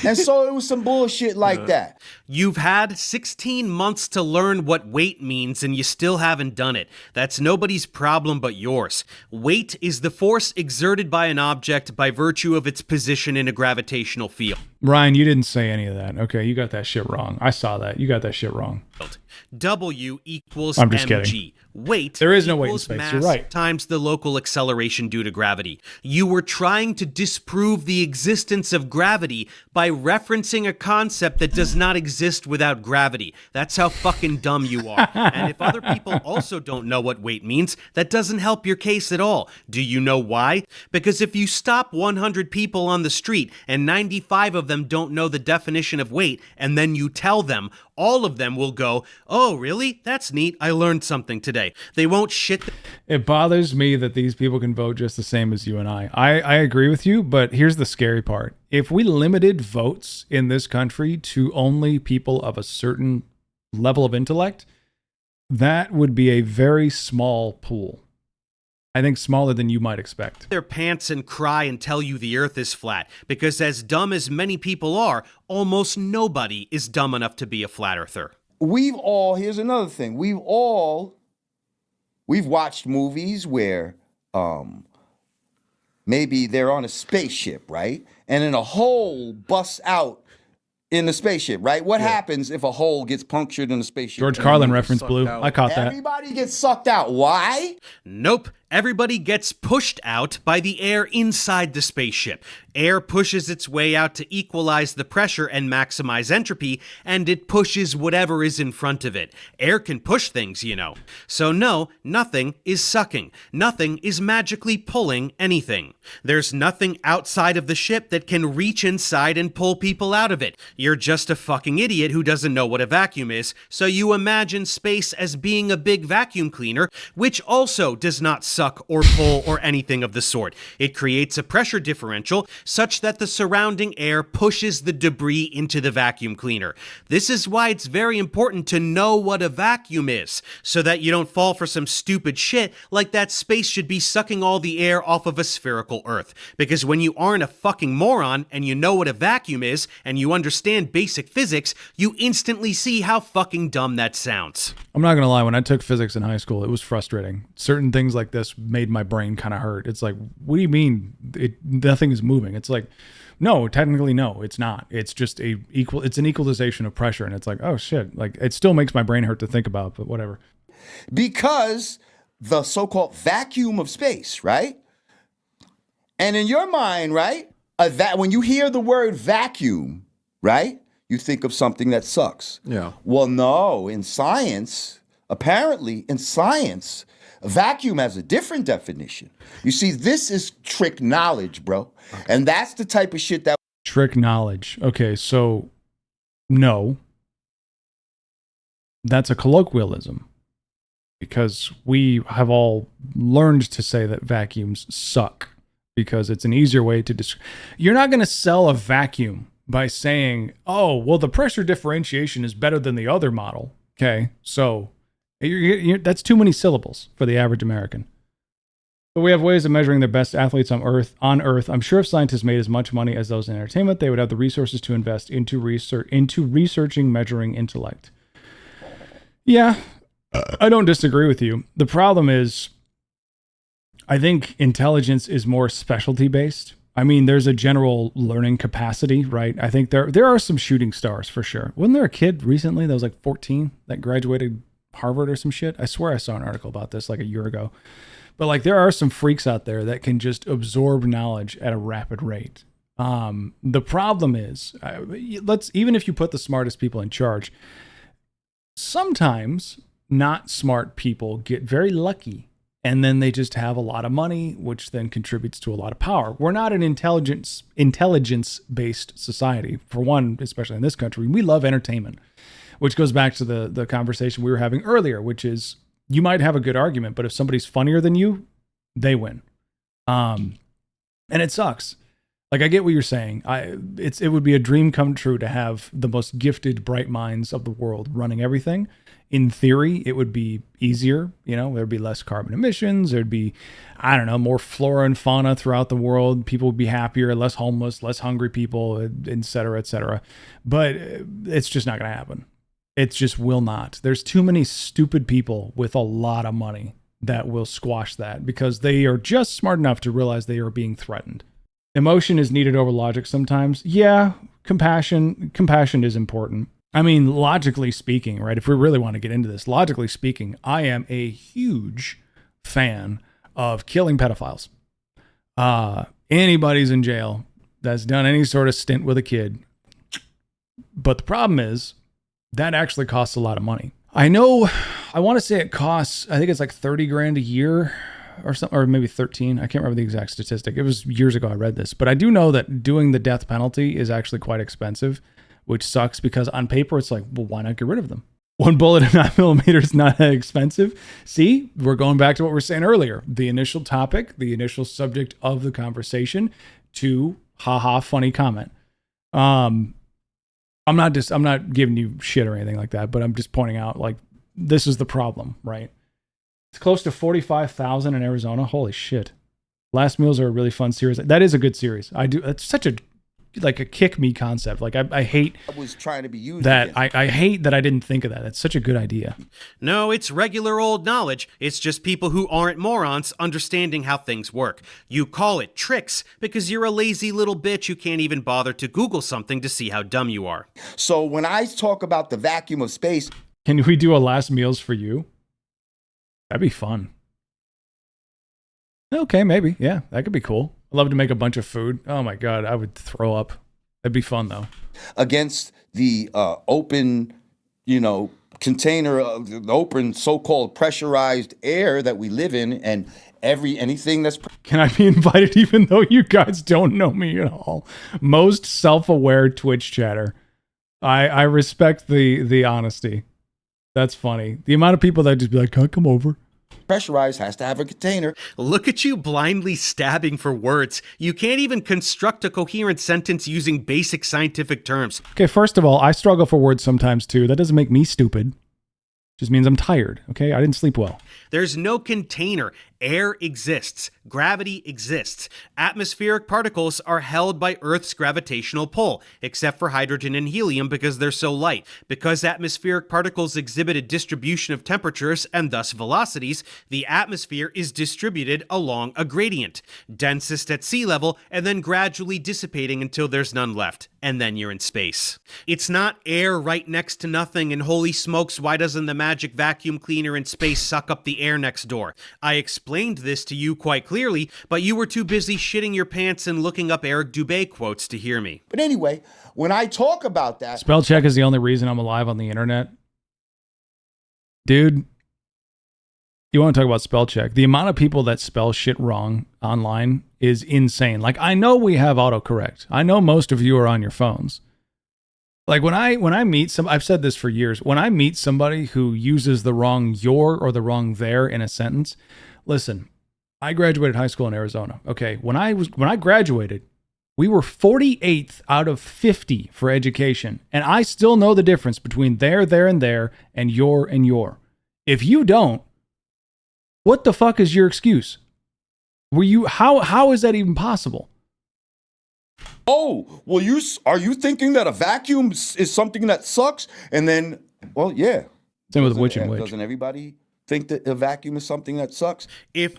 And so it was some bullshit like that. You've had 16 months to learn what weight means and you still haven't done it. That's nobody's problem but yours. Weight is the force exerted by an object by virtue of its position in a gravitational field. Ryan, you didn't say any of that. Okay, you got that shit wrong. I saw that. You got that shit wrong. W equals I'm just mg. kidding. Weight There is no weight in equals space. mass You're right. times the local acceleration due to gravity. You were trying to disprove the existence of gravity by referencing a concept that does not exist without gravity. That's how fucking dumb you are. And if other people also don't know what weight means, that doesn't help your case at all. Do you know why? Because if you stop 100 people on the street and 95 of them don't know the definition of weight, and then you tell them, all of them will go, oh, really? That's neat. I learned something today. They won't shit. It bothers me that these people can vote just the same as you and I. I agree with you, but here's the scary part. If we limited votes in this country to only people of a certain level of intellect, that would be a very small pool. I think smaller than you might expect. Their pants and cry and tell you the earth is flat, because as dumb as many people are, almost nobody is dumb enough to be a flat earther. Here's another thing. We've watched movies where maybe they're on a spaceship, right? And then a hole busts out in the spaceship, right? What happens if a hole gets punctured in the spaceship? George Carlin reference, sucked Blue. out. I caught that. Everybody gets sucked out. Why? Nope. Everybody gets pushed out by the air inside the spaceship. Air pushes its way out to equalize the pressure and maximize entropy, and it pushes whatever is in front of it. Air can push things, you know. So no, nothing is sucking. Nothing is magically pulling anything. There's nothing outside of the ship that can reach inside and pull people out of it. You're just a fucking idiot who doesn't know what a vacuum is, so you imagine space as being a big vacuum cleaner, which also does not suck or pull or anything of the sort. It creates a pressure differential such that the surrounding air pushes the debris into the vacuum cleaner. This is why it's very important to know what a vacuum is, so that you don't fall for some stupid shit like that space should be sucking all the air off of a spherical Earth. Because when you aren't a fucking moron and you know what a vacuum is and you understand basic physics, you instantly see how fucking dumb that sounds. I'm not going to lie. When I took physics in high school, it was frustrating. Certain things like this made my brain kind of hurt. It's like, what do you mean nothing is moving? It's like, no, technically, no, it's not. It's just it's an equalization of pressure. And it's like, oh shit. Like, it still makes my brain hurt to think about, but whatever. Because the so-called vacuum of space, right? And in your mind, right, when you hear the word vacuum, right, you think of something that sucks. Yeah. Well, no, in science, apparently in science, a vacuum has a different definition. You see, this is trick knowledge, bro. And that's the type of shit that... Trick knowledge. Okay, so no. That's a colloquialism. Because we have all learned to say that vacuums suck. Because it's an easier way to describe... You're not going to sell a vacuum by saying, oh, well, the pressure differentiation is better than the other model. Okay, so that's too many syllables for the average American. But we have ways of measuring the best athletes on Earth. I'm sure if scientists made as much money as those in entertainment, they would have the resources to invest into researching, measuring intellect. Yeah, I don't disagree with you. The problem is, I think intelligence is more specialty based. I mean, there's a general learning capacity, right? I think there are some shooting stars for sure. Wasn't there a kid recently that was like 14 that graduated Harvard or some shit? I swear I saw an article about this like a year ago. But like, there are some freaks out there that can just absorb knowledge at a rapid rate. The problem is, even if you put the smartest people in charge, sometimes not smart people get very lucky. And then they just have a lot of money, which then contributes to a lot of power. We're not an intelligence-based society. For one, especially in this country, we love entertainment, which goes back to the conversation we were having earlier, which is you might have a good argument, but if somebody's funnier than you, they win. And it sucks. Like, I get what you're saying. It would be a dream come true to have the most gifted, bright minds of the world running everything. In theory, it would be easier. You know, there'd be less carbon emissions. There'd be, I don't know, more flora and fauna throughout the world. People would be happier, less homeless, less hungry people, et cetera, et cetera. But it's just not going to happen. It just will not. There's too many stupid people with a lot of money that will squash that because they are just smart enough to realize they are being threatened. Emotion is needed over logic sometimes. Yeah, compassion is important. I mean, logically speaking, right? If we really want to get into this, logically speaking, I am a huge fan of killing pedophiles. Anybody's in jail that's done any sort of stint with a kid. But the problem is that actually costs a lot of money. I know, I want to say it costs, I think it's like 30 grand a year or something, or maybe 13. I can't remember the exact statistic. It was years ago I read this, but I do know that doing the death penalty is actually quite expensive, which sucks because on paper it's like, well, why not get rid of them? One bullet at 9mm is not that expensive. See, we're going back to what we were saying earlier. The initial topic, the initial subject of the conversation to haha funny comment. I'm not giving you shit or anything like that, but I'm just pointing out like this is the problem, right? It's close to 45,000 in Arizona. Holy shit. Last Meals are a really fun series. That is a good series. It's such a kick me concept. Like I hate I was trying to be used that. I hate that I didn't think of that. That's such a good idea. No, it's regular old knowledge. It's just people who aren't morons understanding how things work. You call it tricks because you're a lazy little bitch who can't even bother to Google something to see how dumb you are. So when I talk about the vacuum of space, can we do a Last Meals for You? That'd be fun. Okay, maybe. Yeah, that could be cool. I'd love to make a bunch of food. Oh my God, I would throw up. That'd be fun though. Against the open, container of the open so-called pressurized air that we live in, and anything that's Can I be invited even though you guys don't know me at all? Most self-aware Twitch chatter. I respect the honesty. That's funny. The amount of people that just be like, "Can't come over." pressurized has to have a container. Look at you blindly stabbing for words. You can't even construct a coherent sentence using basic scientific terms. Okay, first of all, I struggle for words sometimes too. That doesn't make me stupid. Just means I'm tired, okay? I didn't sleep well. There's no container. Air exists. Gravity exists. Atmospheric particles are held by Earth's gravitational pull, except for hydrogen and helium because they're so light. Because atmospheric particles exhibit a distribution of temperatures and thus velocities, the atmosphere is distributed along a gradient, densest at sea level and then gradually dissipating until there's none left. And then you're in space. It's not air right next to nothing and holy smokes, why doesn't the magic vacuum cleaner in space suck up the air next door? I explained this to you quite clearly, but you were too busy shitting your pants and looking up Eric Dubé quotes to hear me. But anyway, when I talk about that... Spell check is the only reason I'm alive on the internet. Dude, you want to talk about spell check? The amount of people that spell shit wrong online is insane. Like, I know we have autocorrect. I know most of you are on your phones. Like when I meet I've said this for years, when I meet somebody who uses the wrong your or the wrong there in a sentence, listen, I graduated high school in Arizona. Okay. When I graduated, we were 48th out of 50 for education. And I still know the difference between there, and there, and your. If you don't, what the fuck is your excuse? How is that even possible? Oh, well, are you thinking that a vacuum is something that sucks? And then, well, yeah. Same with Witch and Witch. Doesn't everybody think that a vacuum is something that sucks? Yeah.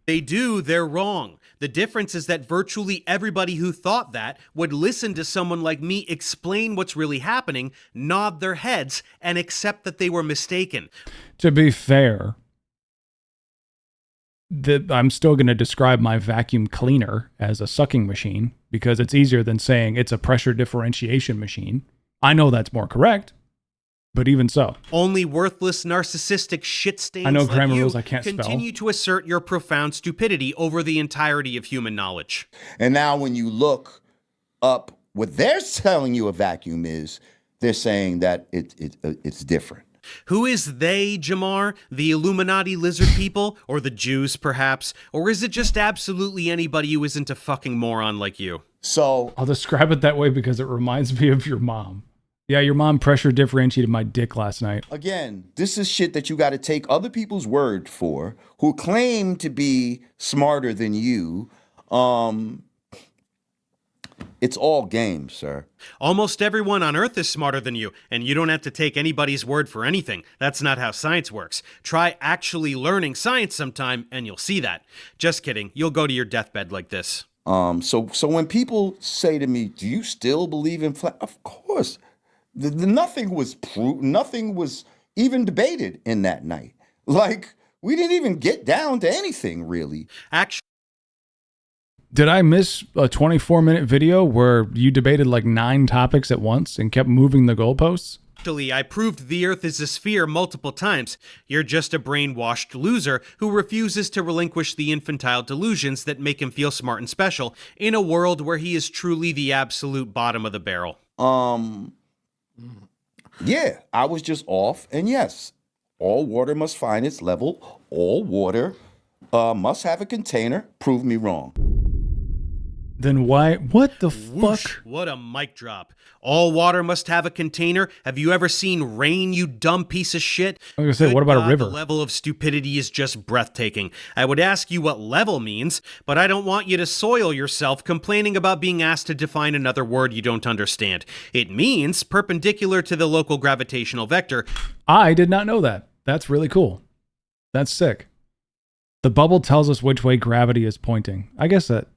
They do, they're wrong. The difference is that virtually everybody who thought that would listen to someone like me explain what's really happening, nod their heads, and accept that they were mistaken. To be fair, I'm still going to describe my vacuum cleaner as a sucking machine because it's easier than saying it's a pressure differentiation machine. I know that's more correct, but even so. Only worthless, narcissistic shit stains I know like grammar you rules I can't continue to assert your profound stupidity over the entirety of human knowledge. And now when you look up what they're telling you a vacuum is, they're saying that it's different. Who is they, Jamar? The Illuminati lizard people? Or the Jews, perhaps? Or is it just absolutely anybody who isn't a fucking moron like you? So I'll describe it that way because it reminds me of your mom. Yeah, your mom pressure differentiated my dick last night. again, this is shit that you got to take other people's word for, who claim to be smarter than you. It's all games, sir. Almost everyone on Earth is smarter than you, and you don't have to take anybody's word for anything. That's not how science works. Try actually learning science sometime, and you'll see that. Just kidding. You'll go to your deathbed like this. So when people say to me, "Do you still believe in flat?" Of course. Nothing was proved. Nothing was even debated in that night. Like, we didn't even get down to anything, really. Actually, Did I miss a 24-minute video where you debated like 9 topics at once and kept moving the goalposts? I proved the Earth is a sphere multiple times. You're just a brainwashed loser who refuses to relinquish the infantile delusions that make him feel smart and special in a world where he is truly the absolute bottom of the barrel. Yeah, I was just off. And yes, all water must find its level. All water must have a container. Prove me wrong. Then why? What the Whoosh, fuck? what a mic drop. All water must have a container. Have you ever seen rain, you dumb piece of shit? I was gonna say, Good what about a God, river? The level of stupidity is just breathtaking. I would ask you what level means, but I don't want you to soil yourself complaining about being asked to define another word you don't understand. It means perpendicular to the local gravitational vector. I did not know that. That's really cool. That's sick. The bubble tells us which way gravity is pointing. I guess that...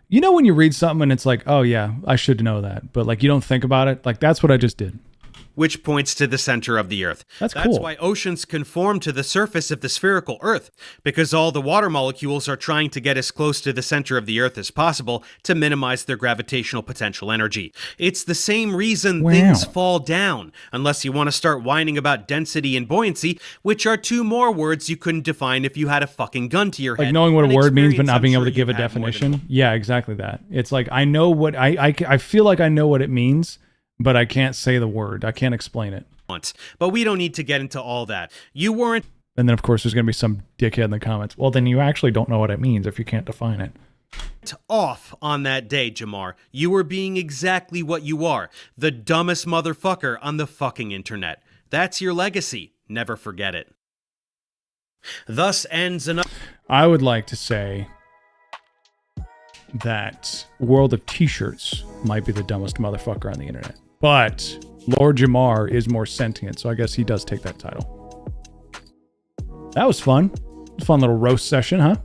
You know when you read something and it's like, oh yeah, I should know that. But like you don't think about it. Like that's what I just did. Which points to the center of the Earth. That's That's cool. why oceans conform to the surface of the spherical Earth, because all the water molecules are trying to get as close to the center of the Earth as possible to minimize their gravitational potential energy. It's the same reason Wow. things fall down, unless you want to start whining about density and buoyancy, which are 2 more words you couldn't define if you had a fucking gun to your head. Like knowing what a An word means but experience not I'm being able sure to give a you've had more than definition. Yeah, exactly that. It's like I know what I feel like I know what it means, but I can't say the word. I can't explain it. once. But we don't need to get into all that. You weren't And then of course there's going to be some dickhead in the comments. Well, then you actually don't know what it means if you can't define it. off on that day, Jamar. You were being exactly what you are, the dumbest motherfucker on the fucking internet. That's your legacy. Never forget it. Thus ends another... I would like to say that World of T-shirts might be the dumbest motherfucker on the internet. But Lord Jamar is more sentient, so I guess he does take that title. That was fun. Fun little roast session, huh?